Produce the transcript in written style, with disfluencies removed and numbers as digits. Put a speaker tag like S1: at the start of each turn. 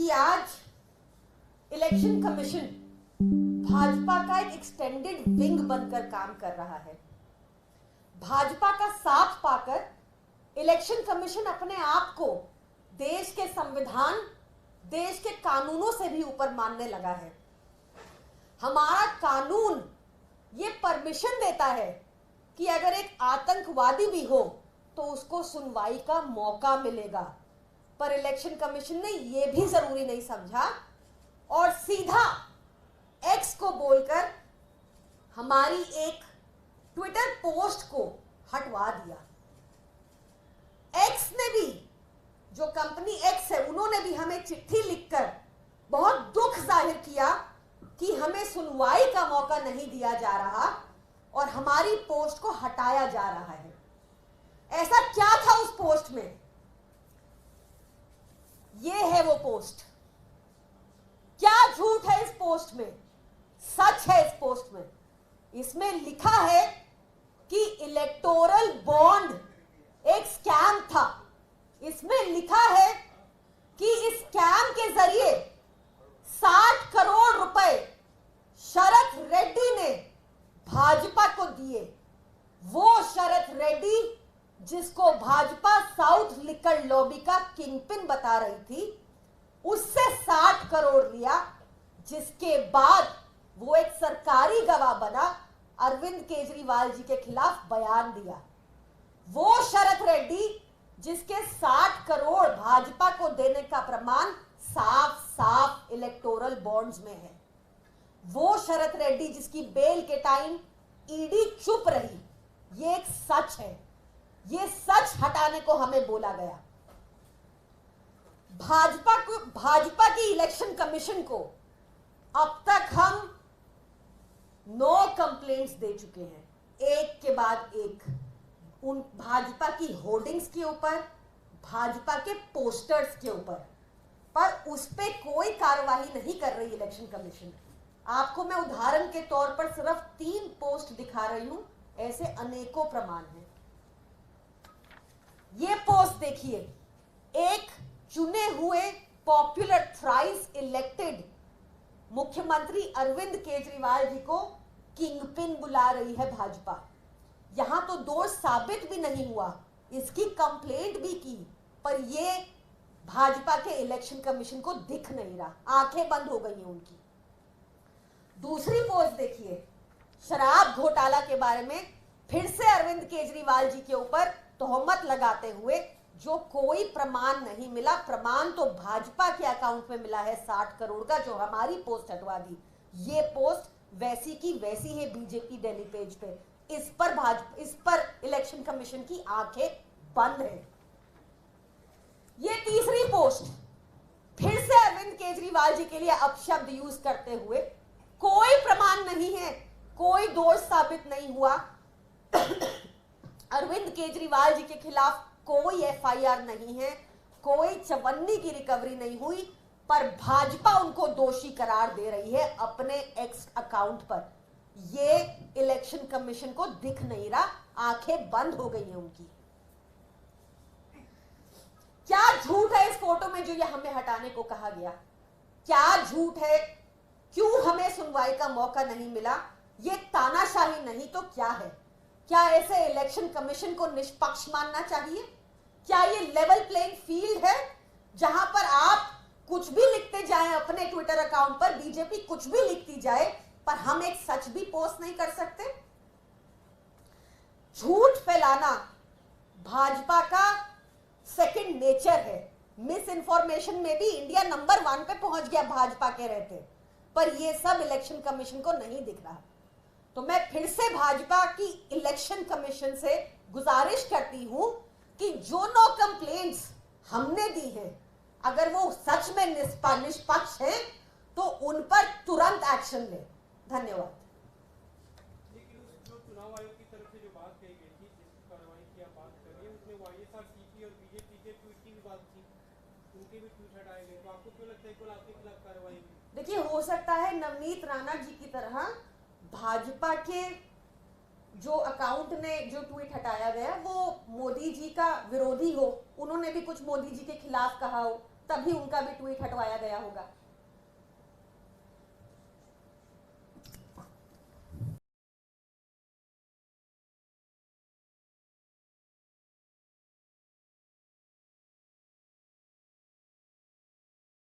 S1: कि आज election commission Bhajpa का एक एक्सटेंडेड विंग बनकर काम कर रहा है। भाजपा का साथ पाकर इलेक्शन कमीशन अपने आप को देश के संविधान, देश के कानूनों से भी ऊपर मानने लगा है। हमारा कानून ये परमिशन देता है कि अगर एक आतंकवादी भी हो तो उसको सुनवाई का मौका मिलेगा, पर इलेक्शन कमीशन ने यह भी जरूरी नहीं समझा और सीधा एक्स को बोलकर हमारी एक ट्विटर पोस्ट को हटवा दिया। एक्स ने भी, जो कंपनी एक्स है, उन्होंने भी हमें चिट्ठी लिखकर बहुत दुख जाहिर किया कि हमें सुनवाई का मौका नहीं दिया जा रहा और हमारी पोस्ट को हटाया जा रहा है। ऐसा क्या था उस पोस्ट में? ये है वो पोस्ट। क्या झूठ है इस पोस्ट में? सच है इस पोस्ट में। इसमें लिखा है कि इलेक्टोरल बॉन्ड एक स्कैम था। इसमें लिखा है कि इस स्कैम के जरिए 60 करोड़ रुपए शरद रेड्डी ने भाजपा को दिए। वो शरद रेड्डी जिसको भाजपा साउथ लिकर लॉबी का किंगपिन बता रही थी, उससे 60 करोड़ लिया, जिसके बाद वो एक सरकारी गवाह बना, अरविंद केजरीवाल जी के खिलाफ बयान दिया। वो शरद रेड्डी जिसके 60 करोड़ भाजपा को देने का प्रमाण साफ साफ इलेक्टोरल बॉन्ड्स में है। वो शरद रेड्डी जिसकी बेल के टाइम ईडी चुप रही। ये एक सच है। ये सच हटाने को हमें बोला गया। भाजपा की इलेक्शन कमीशन को अब तक हम 9 कंप्लेंट्स दे चुके हैं, एक के बाद एक। उन भाजपा की होर्डिंग्स के ऊपर, भाजपा के पोस्टर्स के ऊपर, पर उस पे कोई कार्रवाई नहीं कर रही इलेक्शन कमीशन। आपको मैं उदाहरण के तौर पर सिर्फ 3 पोस्ट दिखा रही हूं, ऐसे अनेकों प्रमाण हैं। ये पोस्ट देखिए, एक चुने हुए पॉपुलर थ्राइस इलेक्टेड मुख्यमंत्री अरविंद केजरीवाल जी को किंगपिन बुला रही है भाजपा। यहां तो दोष साबित भी नहीं हुआ, इसकी कंप्लेंट भी की, पर ये भाजपा के इलेक्शन कमीशन को दिख नहीं रहा, आंखें बंद हो गई हैं उनकी। दूसरी पोस्ट देखिए, शराब घोटाला के बारे में फिर से अरविंद केजरीवाल जी के ऊपर तोहमत लगाते हुए, जो कोई प्रमाण नहीं मिला। प्रमाण तो भाजपा के अकाउंट में मिला है 60 करोड़ का, जो हमारी पोस्ट हटवा दी। ये पोस्ट वैसी की वैसी है बीजेपी दिल्ली पेज पे। इस पर इलेक्शन कमीशन की आंखें बंद है। ये तीसरी पोस्ट फिर से अरविंद केजरीवाल जी के लिए अपशब्द यूज करते हुए, कोई प्रमाण नहीं है, कोई दोष साबित नहीं हुआ, अरविंद केजरीवाल जी के खिलाफ कोई एफआईआर नहीं है, कोई चवन्नी की रिकवरी नहीं हुई, पर भाजपा उनको दोषी करार दे रही है अपने एक्स अकाउंट पर। ये इलेक्शन कमीशन को दिख नहीं रहा, आंखें बंद हो गई हैं उनकी। क्या झूठ है इस फोटो में जो ये हमें हटाने को कहा गया? क्या झूठ है? क्यों हमें सुनवाई का मौका नहीं मिला? ये तानाशाही नहीं तो क्या है? क्या ऐसे इलेक्शन कमीशन को निष्पक्ष मानना चाहिए? क्या ये लेवल प्लेइंग फील्ड है जहां पर आप कुछ भी लिखते जाएं अपने ट्विटर अकाउंट पर, बीजेपी कुछ भी लिखती जाए, पर हम एक सच भी पोस्ट नहीं कर सकते? झूठ फैलाना भाजपा का सेकंड नेचर है। मिस इन्फॉर्मेशन में भी इंडिया नंबर 1 पे पहुंच गया भाजपा के रहते, पर यह सब इलेक्शन कमीशन को नहीं दिख रहा। तो मैं फिर से भाजपा की इलेक्शन कमीशन से गुजारिश करती हूं कि जो 9 कंप्लेंट्स हमने दी हैं, अगर वो सच में निष्पक्ष है तो उन पर तुरंत एक्शन ले। धन्यवाद।
S2: लेकिन जो चुनाव आयोग की तरफ से जो बात कही गई थी, जिस कार्रवाई की आप बात कर रही हैं, उसमें वाईएसआरसीपी और बीजेपी के ट्वीट की भी बात थी, उनके भी ट्वीट हटाए गए। तो आपको क्यों लगता है केवल आपके खिलाफ कार्रवाई हुई?
S1: देखिए, हो सकता है नवनीत राणा जी की तरह भाजपा के जो अकाउंट ने जो ट्वीट हटाया गया वो मोदी जी का विरोधी हो, उन्होंने भी कुछ मोदी जी के खिलाफ कहा हो, तभी उनका भी ट्वीट हटवाया गया होगा।